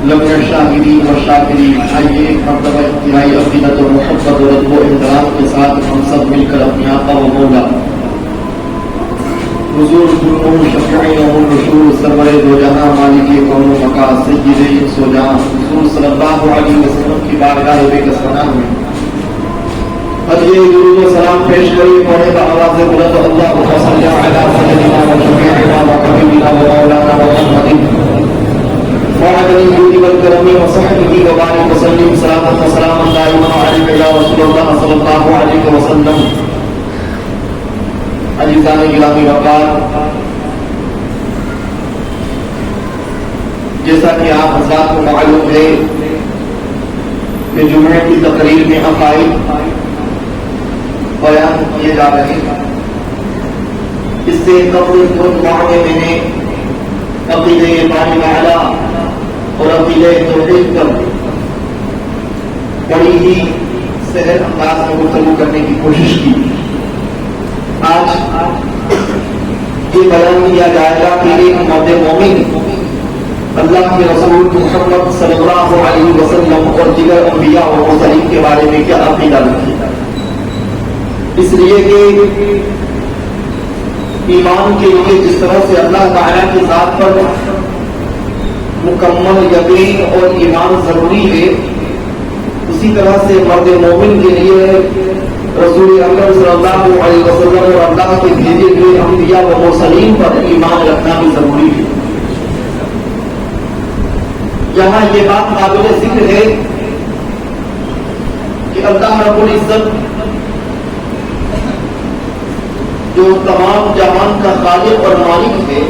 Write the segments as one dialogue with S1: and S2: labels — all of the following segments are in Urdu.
S1: لمحہ شاہدین و شاکرین، آئیے ایک مرتبہ انتہائی عقیدت و محبت اور ادب و احترام کے ساتھ ہم سب مل کر اپنے آقا و مولا حضور القرون شفیع یوم النشور سرور دو جہاں مالک کون و بقا سید انس و جہاں حضور صلی اللہ علیہ وسلم کی بارگاہ بے کسونا میں یہ درود و سلام پیش کری پڑھے بآواز بلند اللہم صلی علی سیدنا و شفیعنا و حبیبنا و مولانا محمد وعلى الجود والكرم وصحبه وبارك وسلم صلاة وسلاما دائما عليك يا رسول الله صلى الله عليه وسلم. عزیزان گرامی وقار، جیسا کہ آپ حضرات کو معلوم ہے کہ جمعے کی تقریر میں عقائد بیان کیے جا رہے ہیں. اس سے قبل خود معاملے میں نے عقیدہ باری تعالیٰ اور عقیدہ توحید پر بڑی ہی سہل انداز میں گفتگو کرنے کی کوشش کی. آج یہ بیان کیا جائے گا کہ ایک مرد مومن اللہ کے رسول محمد صلی اللہ علیہ وسلم اور دیگر انبیاء اور مرسلین کے بارے میں کیا عقیدہ رکھے گا. اس لیے کہ ایمان کے لیے جس طرح سے اللہ تعالیٰ کی ذات پر مکمل یقین اور ایمان ضروری ہے، اسی طرح سے مرد مومن کے لیے رسول اکرم صلی اللہ علیہ وسلم اور اللہ کے بھیجے ہوئے انبیاء و مرسلین پر ایمان رکھنا بھی ضروری ہے. یہاں یہ بات قابل ذکر ہے کہ اللہ رب العزت جو تمام جہان کا خالق اور مالک ہے،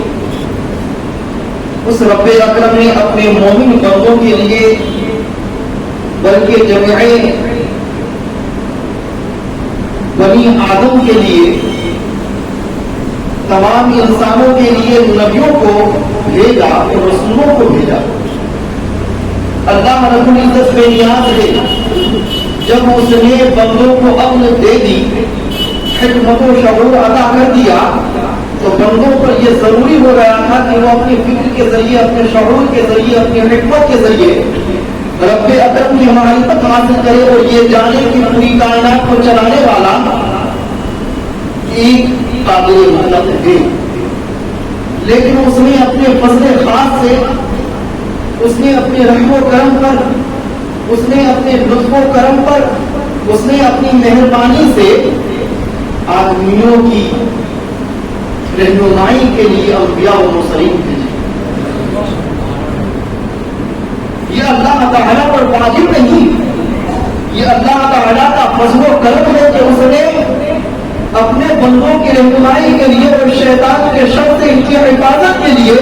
S1: اس رب اکرم نے اپنے مومن بندوں کے لیے بلکہ جميع بنی آدم کے لیے، تمام انسانوں کے لیے نبیوں کو بھیجا اور رسولوں کو بھیجا. اللہ رب العزت بے نیاز ہے. جب اس نے بندوں کو عقل دے دی، حکمت و شعور عطا کر دیا، تو بندوں پر یہ ضروری ہو گیا تھا کہ وہ اپنی فکر کے ذریعے، اپنے شعور کے ذریعے، اپنی حکمت کے ذریعے رب اکرم کی معرفت حاصل کرے اور یہ جانے کہ پوری کائنات کو چلانے والا ایک قادر مطلق ہے. لیکن اس نے اپنے فضل خاص سے، اس نے اپنے رحم و کرم پر، اس نے اپنے لطف و کرم پر، اس نے اپنی مہربانی سے آدمیوں کی رہنمائی کے لیے انبیاء و مرسلین بھیجے. یہ اللہ تعالیٰ پر واجب نہیں، یہ اللہ تعالیٰ کا فضل و کرم ہے کہ اس نے اپنے بندوں کی رہنمائی کے لیے اور شیطان کے شر سے ان کی حفاظت کے لیے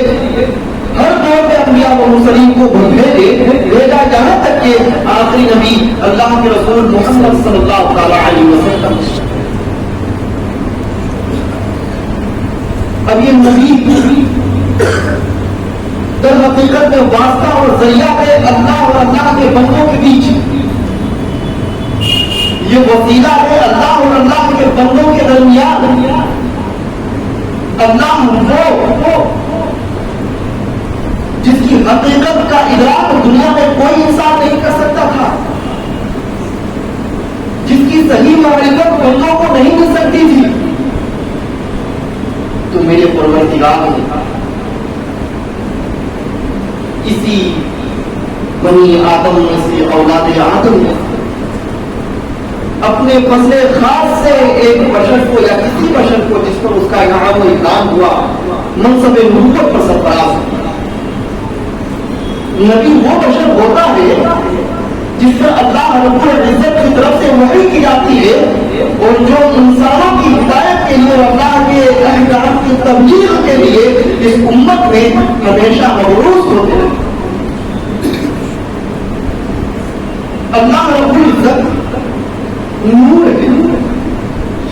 S1: ہر دور میں انبیاء و مرسلین کو بھیجا، جہاں تک کہ آخری نبی اللہ کے رسول محمد صلی اللہ علیہ وسلم. اب یہ نبی در حقیقت میں واسطہ اور ذریعہ ہے اللہ اور اللہ کے بندوں کے بیچ. یہ وسیلہ ہے اللہ اور اللہ کے بندوں کے درمیان. اللہ وہ جس کی حقیقت کا ادراک دنیا میں کوئی انسان نہیں کر سکتا تھا، جس کی صحیح معرفت بندوں کو نہیں مل سکتی تھی. تو میرے پروردگار نے کسی بنی آدم میں سے، اولاد آدم میں اپنے فضل خاص سے ایک بشر کو یا کسی بشر کو جس پر اس کا انعام و اکرام ہوا، منصب نبوت پر سرفراز ہوا. نبی وہ بشر ہوتا ہے جس پر اللہ رب العزت کی طرف سے وحی کی جاتی ہے اور جو انسانوں کی ہدایت کے لیے اور اللہ کے احکام کی تبلیغ کے لیے اس امت میں ہمیشہ مبعوث ہوتے ہیں. اللہ رب العزت نور ہے.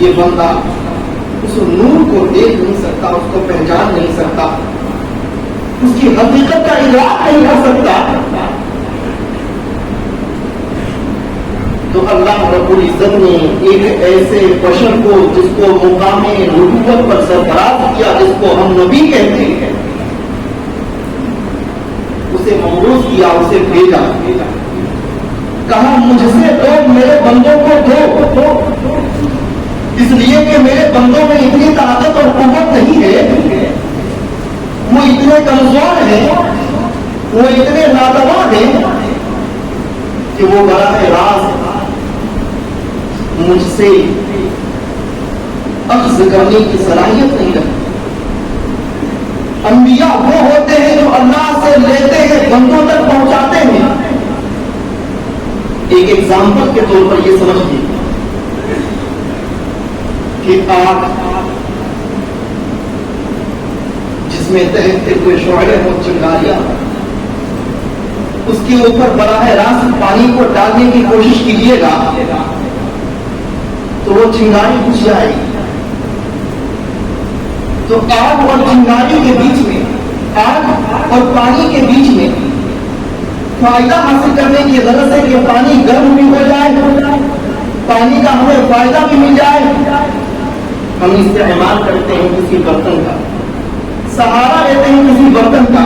S1: یہ بندہ اس نور کو دیکھ نہیں سکتا، اس کو پہچان نہیں سکتا، اس کی حقیقت کا ادراک نہیں کر سکتا. تو اللہ رب العزت نے ایک ایسے بشر کو جس کو مقام نبوت پر سرفراز کیا، جس کو ہم نبی کہتے ہیں، اسے مبعوث کیا، اسے بھیجا، کہا مجھ سے دو، میرے بندوں کو دو، اس لیے کہ میرے بندوں میں اتنی طاقت اور قوت نہیں ہے، وہ اتنے کمزور ہیں، وہ اتنے ناتواں ہیں کہ وہ براہ راست مجھ سے اخذ کرنے کی صلاحیت نہیں رکھتے۔ انبیاء وہ ہوتے ہیں جو اللہ سے لیتے ہیں، بندوں تک پہنچاتے ہیں۔ ایک ایگزامپل کے طور پر یہ سمجھیے کہ آگ جس میں دہتے ہوئے شعلے ہو، چنگاریاں، اس کے اوپر براہ راست پانی کو ڈالنے کی کوشش کیجیے گا تو وہ چنگاری بجھ جائے گی۔ تو آگ اور چنگاری کے بیچ میں، آگ اور پانی کے بیچ میں فائدہ حاصل کرنے کی غرض ہے کہ پانی گرم بھی ہو جائے، پانی کا ہمیں فائدہ بھی مل جائے۔ ہم استعمال کرتے ہیں کسی برتن کا، سہارا لیتے ہیں کسی برتن کا،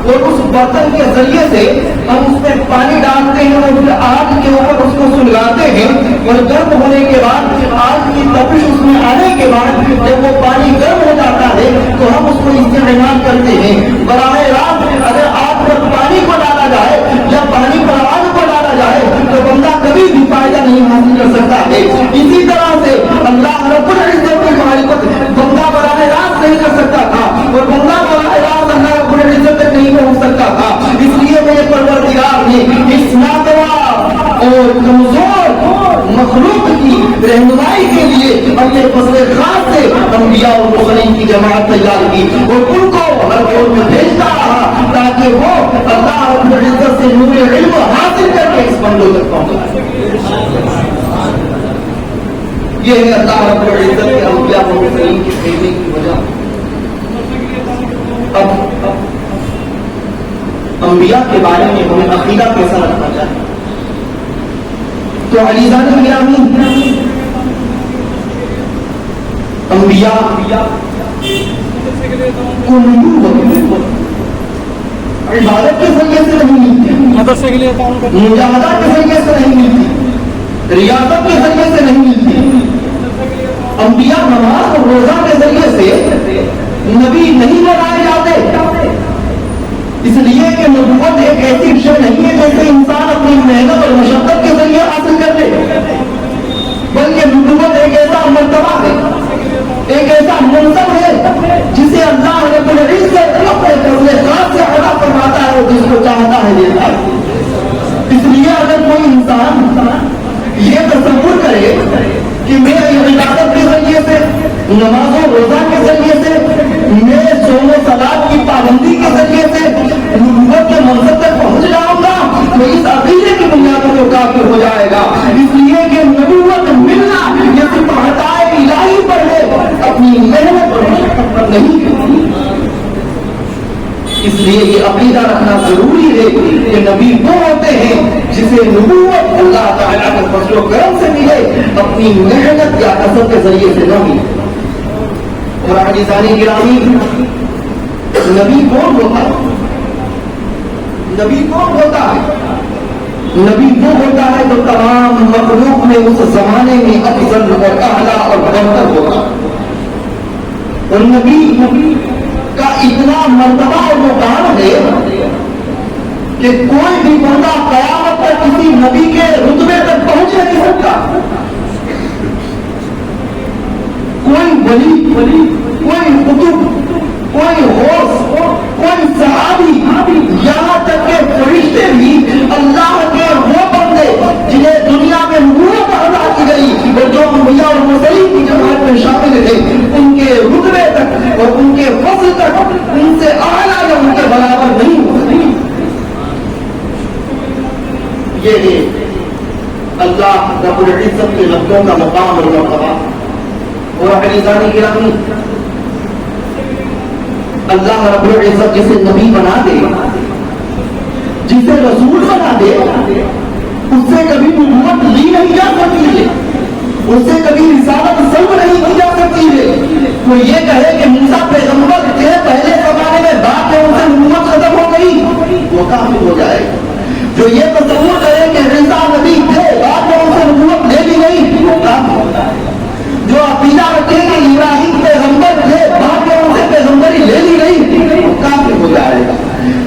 S1: اور اس برتن کے ذریعے سے ہم اس میں پانی ڈالتے ہیں اور پھر آگ کے اوپر اس کو سلگاتے ہیں، اور گرم ہونے کے بعد آگ کی تپش اس میں آنے کے بعد جب وہ پانی گرم ہو جاتا ہے تو ہم اس کو استعمال کرتے ہیں۔ براہ راست اگر آگ پر پانی کو ڈالا جائے یا پانی پر آگ کو ڈالا جائے تو بندہ کبھی بھی فائدہ نہیں حاصل کر سکتا ہے۔ اسی طرح سے اللہ رب العزت کی معرفت بندہ براہ راست نہیں کر سکتا تھا، اور بندہ براہ راست اللہ رب العزت تک نہیں پہنچ سکتا تھا۔ اس لیے میرے پروردگار نے اس ناتواں اور کمزور مخلوق کی رہنمائی کے لیے اپنے فضل خاص سے انبیاء اور مرسلین کی جماعت تیار کی، اور ان کو ہر دور میں بھیجتا رہا تاکہ وہ اللہ رب العزت سے نور علم حاصل کر کے اس بندوں تک پہنچائے۔ یہ ہے اللہ رب العزت کے انبیاء اور مرسلین کی بھیجنے کی وجہ۔ اب انبیاء کے بارے میں ہمیں عقیدہ کیسا رکھنا چاہیے؟ تو عزیزان گرامی، انبیاء کو نبوت عبادت کے ذریعے سے نہیں ملتی، مجاہدہ کے ذریعے سے نہیں ملتی، ریاضت کے ذریعے سے نہیں ملتی۔ انبیاء نماز اور روزہ کے ذریعے سے نبی نہیں بنائے جاتے، اس لیے کہ نبوت ایک ایسی شے نہیں ہے جیسے انسان اپنی محنت اور مشقت کے ذریعے حاصل کر لے، بلکہ نبوت ایک ایسا مرتبہ ہے، ایک ایسا منصب ہے جسے اللہ رب العزت اپنے فضل خاص سے عطا فرماتا ہے اور جس کو چاہتا ہے دیتا ہے۔ اس لیے اگر کوئی انسان یہ تصور کرے کہ میں عبادت کے ذریعے سے، نماز و روزہ کے ذریعے سے، میں صوم و صلاۃ کی پابندی کے ذریعے سے نبوت کے منصب تک پہنچ جاؤں گا تو اس عقیدے کی بنیاد پر کافر ہو جائے گا، اس لیے کہ نبوت ملنا یہ صرف عطائے الہی پر ہے، اپنی محنت اور مشقت پر نہیں۔ اس لیے یہ عقیدہ رکھنا ضروری ہے کہ نبی وہ ہوتے ہیں جسے نبوت اللہ تعالیٰ کے فضل و کرم سے ملے، اپنی محنت یا کسب کے ذریعے سے نہ ملے۔ اور عزیزان گرامی، نبی کون ہوتا ہے؟ نبی کون ہوتا ہے؟ نبی وہ ہوتا ہے جو تمام مخلوق میں اس زمانے میں افضل اور اعلیٰ اور بہتر ہوتا ہے، اور نبی کا اتنا مرتبہ اور مقام ہے کہ کوئی بھی بندہ قیامت تک کسی نبی کے رتبے تک پہنچ نہیں سکتا۔ کوئی ولی، کوئی قطب، کوئی غوث، کوئی صحابی، یہاں تک کہ فرشتے بھی اللہ کے وہ بندے جنہیں دنیا میں نبوت عطا کی گئی اور جو انبیاء اور مرسلین کی جماعت میں شامل تھے، ان کے رتبے تک اور ان کے فضل تک ان سے اعلیٰ یا ان کے برابر نہیں ہو سکتی۔ یہ ہے اللہ رب العزت کے لفظوں کا مقام اور مرتبہ۔ اور عزیزان گرامی، اللہ رب العزت جسے نبی بنا دے، جسے رسول بنا دے، اس سے کبھی نبوت لی نہیں جا سکتی ہے، اس سے کبھی رسالت سلب نہیں کی جا سکتی ہے۔ کوئی یہ کہے کہ موسیٰ پیغمبر تھے پہلے زمانے میں، بعد میں ان سے نبوت ختم ہو گئی، وہ کافر ہو جائے گا. جو یہ تصور کرے کہ عیسیٰ نبی تھے بعد میں ان سے نبوت لے لی گئی وہ کافر ہوتا ہے. جو عقیدہ رکھے کہ ابراہیم پیغمبر تھے بعد میں ان سے پیغمبری لے لی گئی وہ کافر ہو جائے گا.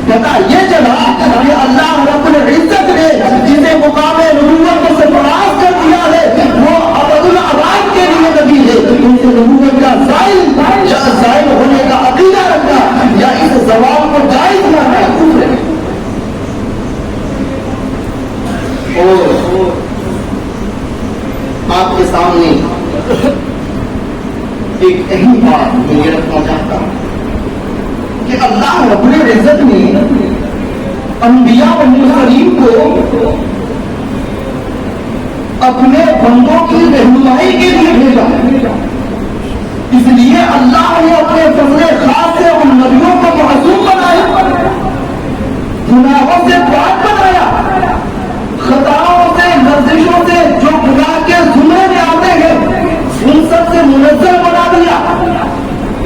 S1: پتا یہ چلا کہ اللہ رب العزت نے جسے مقام نبوت کو سرفراز کر دیا ہے وہ ابد الاباد کے لیے نبی ہے. ان سے نبوت کا زائل ہونے کا عقیدہ رکھنا یا اس زوال کو جائز ماننا کفر ہے. اور آپ کے سامنے ایک اہم بات میں یہ رکھنا چاہتا ہوں کہ اللہ رب العزت نے انبیاء و مرسلین کو اپنے بندوں کی رہنمائی کے لیے بھیجا. اس لیے اللہ نے اپنے فضل خاص سے ان نبیوں کو معصوم بنایا, گناہوں سے پاک بنایا, خطاؤں سے لرزشوں سے جو گناہ کے زمرے میں آتے ہیں ان سب سے منزل بنا دیا.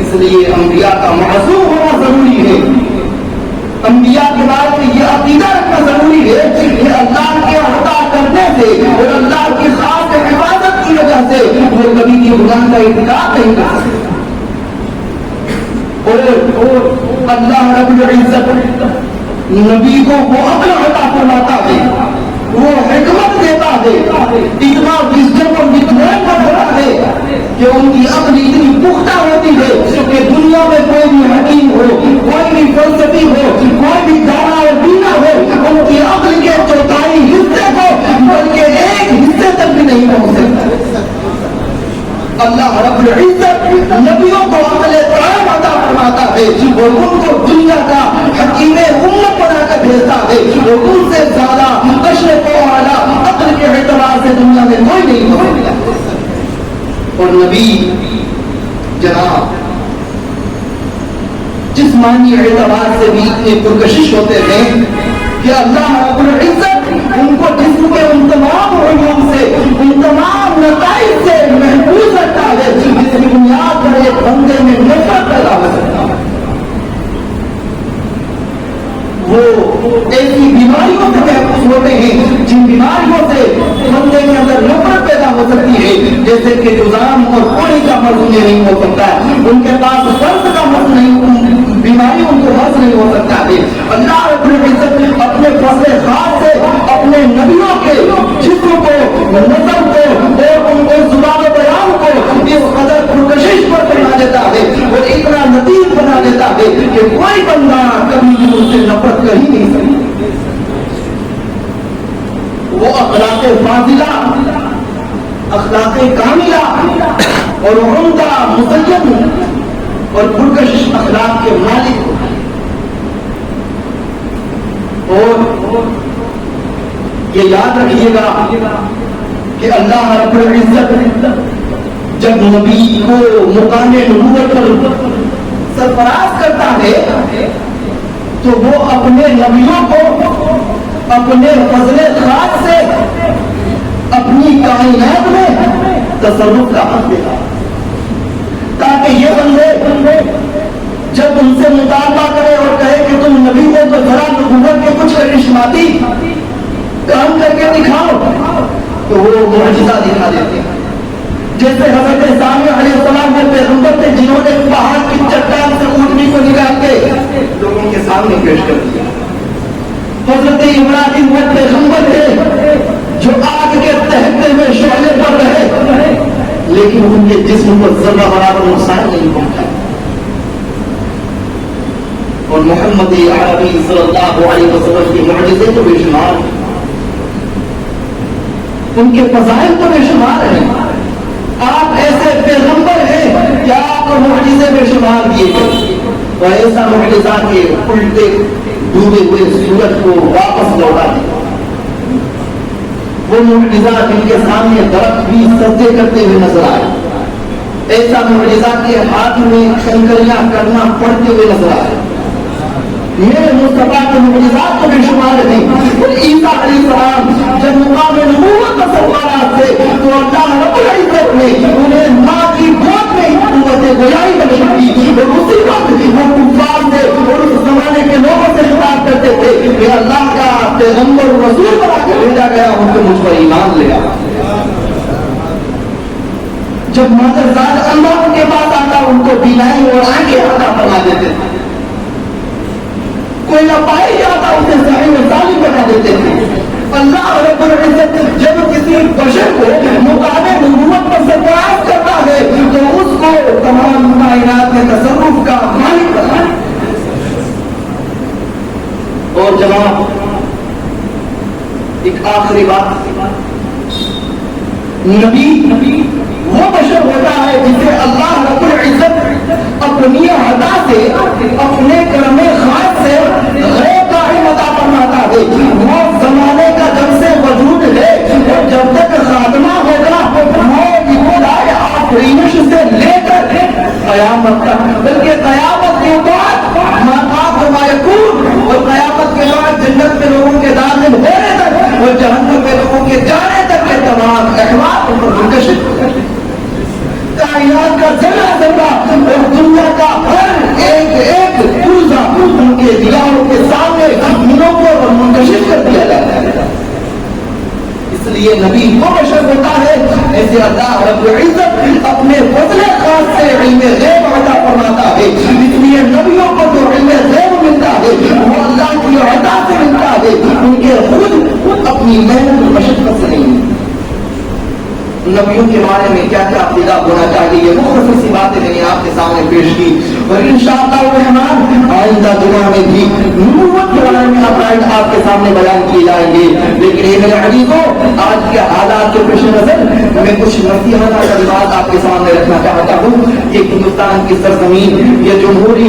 S1: اس لیے انبیاء کا معصوم ہونا ضروری ہے. انبیاء کے بعد یہ عقیدہ رکھنا ضروری ہے کہ اللہ کے عطا کرنے سے اور اللہ کی خاص حفاظت کی وجہ سے وہ کبھی بھی گناہ کا ارتکاب نہیں کر سکتے. اور اللہ رب العزت نبی کو وہ عقل عطا فرماتا ہے, وہ حکمت دیتا ہے, اتنا وزڈم اور وجدان کا بڑا ہے کہ ان کی عقل اتنی پختہ ہوتی ہے کہ دنیا میں کوئی بھی حکیم ہو, کوئی بھی فلسفی ہو, کوئی بھی دانا اور بینا ہو, ان کی عقل کے چوتھائی حصے کو بلکہ ایک حصے تک بھی نہیں پہنچ سکتا. اللہ رب العزت نبیوں کو عقل قائم عطا فرماتا ہے اور ان کو دنیا کا حکیم امت بنا کر بھیجتا ہے. اور ان سے زیادہ اشرف و اعلیٰ عقل کے اعتبار سے دنیا میں کوئی نہیں ہو سکتا. اور نبی جناب جسمانی اعتبار سے بھی اتنے پرکشش ہوتے ہیں کہ اللہ رب العزت ان کو جسم کے ان تمام علوم سے, ان تمام نتائج سے محفوظ رکھتا ہے جس کی بنیاد پر ایک بندے میں نفرت پیدا ہو سکتا ہے. وہ ایسی بیماریوں سے محفوظ ہوتے ہیں جن بیماریوں سے بندے کے اندر نفرت پیدا ہو سکتی ہے, جیسے کہ جذام اور کوڑی کا مرض نہیں ہو سکتا ہے. ان کے پاس درد کا مرض نہیں, بیماری ان کو مرض نہیں ہو سکتا ہے. اللہ رب العزت اپنے فضل خاص سے اپنے نبیوں کے جسم کو, نظر کو اور ان کو زبان و بیان کو اس قدر پرکشش پر بنا دیتا ہے اور اتنا لطیف بنا دیتا ہے کہ کوئی بندہ کبھی بھی ان سے نفرت کر ہی نہیں سکتا. وہ اخلاق فاضلہ, اخلاق کاملہ اور عمدہ مزین اور پرکشش اخلاق کے مالک. اور یہ یاد رکھیے گا کہ اللہ رب العزت جب نبی کو مقام نبوت پر سرفراز کرتا ہے تو وہ اپنے نبیوں کو اپنے فضل خاص سے اپنی کائنات میں تصرف کا حق دیتا تاکہ یہ بندے جب ان سے مطالبہ کرے اور کہے کہ تم نبی ہو تو ذرا نبوت کے کچھ کرشماتی کام کر کے دکھاؤ, تو وہ معجزہ دکھا دیتے ہیں. جیسے حضرت سامع علیہ السلام نے پیغمبر تھے جنہوں نے پہاڑ کی چٹان سے اونٹنی کو نکال کے لوگوں کے سامنے پیش کر دیا. حضرت ابراہیم وہ پیغمبر تھے جو آگ کے تہتے ہوئے شعلے پر رہے لیکن ان کے جسم کو ذرہ برابر نقصان نہیں پہنچا. اور محمد عربی صلی اللہ علیہ وسلم کے معجزے تو بے شمار ہیں, ان کے فضائل تو بے شمار ہیں. آپ ایسے پیغمبر ہیں کہ آپ کو معجزے بے شمار دیے گئے اور ایسا معجزہ کے الٹے ڈوبے ہوئے سورج کو واپس لوٹا دیا. وہ معجزہ جن کے سامنے درخت بھی سجدے کرتے ہوئے نظر آئے, ایسا معجزہ کے ہاتھ میں کنکریاں کرنا پڑتے ہوئے نظر آئے. میرے مصطفیٰ کے معجزات کو بے شمار ہیں. اور عیسیٰ علیہ السلام جب مقام نبوت کا سرفراز تھے تو اللہ رب العزت نے انہیں ماں کی گود میں قوت گویائی بخشی اور اسی وقت وہ کفار سے اور اس زمانے کے لوگوں سے خطاب کرتے چاہتے تھے کہ اللہ کا پیغمبر رسول بنا کے بھیجا گیا ہوں تو مجھ پر ایمان لے آ. جب مادرزاد اللہ ان کے پاس آتا ان کو بینائی اور آنکھیں عطا فرما دیتے تھے. کوئی لپائی جاتا اسے صحیح و سالم بنا دیتے تھے. اللہ رب العزت جب کسی بشر کو مقابل نبوت پر سرفراز کرتا ہے تو اس کو تمام کائنات میں تصرف کا مالک بنا. اور جناب ایک آخری بات, نبی وہ بشر ہوتا ہے جسے اللہ رب العزت اپنی عطا سے اپنے کرم خاص سے غیب کا علم عطا فرماتا ہے. وہ زمانے کا جب سے وجود ہے اور جب تک خاتمہ ہوگا وہ ابتدائے آفرینش سے لے کر قیامت تک, بلکہ قیامت کے بعد ماقات و مایکون اور قیامت کے بعد جنت میں لوگوں کے داخل ہونے تک اور جہنم میں لوگوں کے جانے تک کے تمام احوال منتشر کائنات کا ذرہ ذرہ اور دنیا کا ہر ایک پرزہ ان کے دیواروں کے سامنے منور اور منتشر کر دیا جاتا ہے. اس لیے نبی وہ بشر ہوتا ہے ایسے اللہ رب العزت اپنے فضل خاص سے علم غیب عطا فرماتا ہے. اس لیے نبیوں کو جو علم غیب ملتا ہے وہ اللہ کی عطا سے ملتا ہے, ان کے خود اپنی محنت و مشقت سے نہیں. نبیوں کے بارے میں کیا کیا عقیدہ ہونا چاہیے یہ مختصر سی باتیں میں نے آپ کے سامنے پیش کی, اور انشاءاللہ الرحمن آئندہ دنیا میں بھی نبوت کے بارے میں عقائد آپ کے سامنے بیان کیے جائیں گے. لیکن یہ میرے عزیزوں آج کے حالات کے پیش نظر میں کچھ نصیحت کلمات آپ کے سامنے رکھنا چاہتا ہوں. یہ ہندوستان کی سرزمین, یہ جمہوری